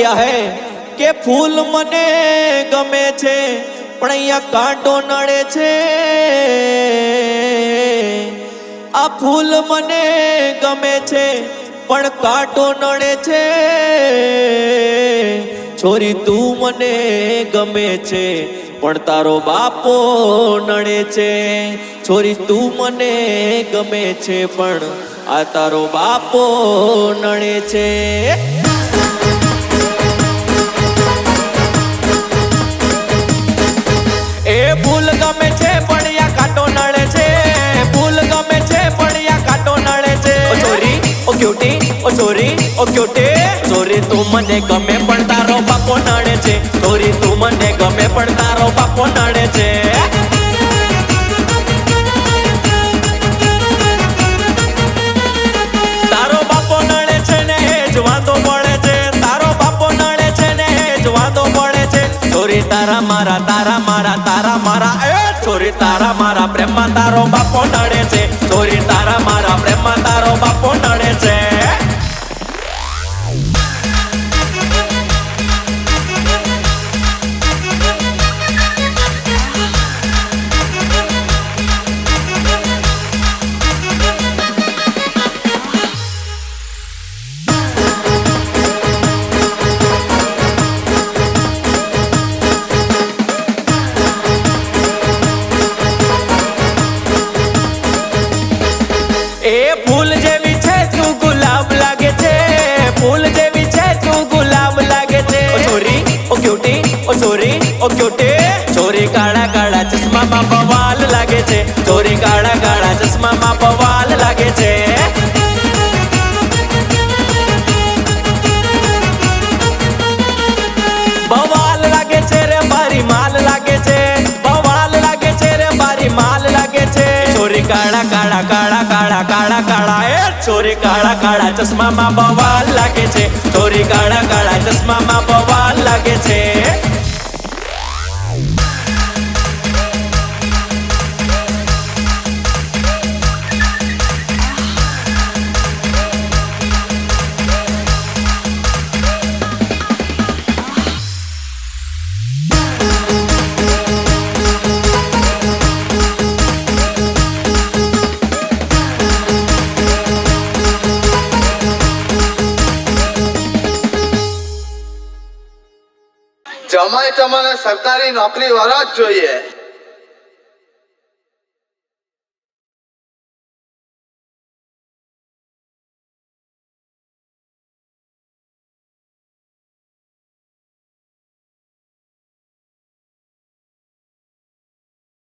दिया है કે ફૂલ મને ગમે છે પણ અહીંયા કાંટો નડે છે। આ ફૂલ મને ગમે છે પણ કાંટો નડે છે। છોરી તું મને ગમે છે પણ તારો બાપો નડે છે। છોરી તું મને ગમે છે પણ આ તારો બાપો નડે છે। એ ફૂલ ગમે છે પણ યા કાંટો નડે છે। ફૂલ ગમે છે પણ યા કાંટો નડે છે। ઓ છોરી ઓ ક્યુટી ઓ છોરી ઓ ક્યુટી છોરી તું મને ગમે પણ તારો બાપો નડે છે। છોરી તું મને ગમે પણ તારો બાપો નડે છે। તારો બાપો નડે છે ને એ જ વાંધો પડે છે। તારો બાપો નડે છે ને એ જ વાંધો પડે છે। છોરી તારા મારા તારા મારા તારા મારા એ છોરી તારા મારા પ્રેમમાં તારો બાપો નડે છે। છોરી તારા મારા પ્રેમમાં તારો બાપો નડે છે। એ ફૂલ જેવી છે તું ગુલાબ લાગે છે। ફૂલ જેવી છે તું ગુલાબ લાગે છે। ઓ છોરી ઓ ક્યુટી ઓ છોરી ઓ ક્યુટી છોરી કાળા કાળા ચશ્મામાં બવાલ લાગે છે। છોરી કાળા કાળા ચશ્મામાં બવાલ લાગે છે। બવાલ લાગે છે રે મારી માલ લાગે છે। બવાલ લાગે છે રે મારી માલ લાગે છે। છોરી કાળા કાળા કાળા કાળા કાળા કાળા એ છોરી કાળા કાળા ચશ્મામાં બવાલ લાગે છે। છોરી કાળા કાળા ચશ્મામાં બવાલ લાગે છે। જમાઈ તમને સરકારી નોકરી વાળા જ જોઈએ।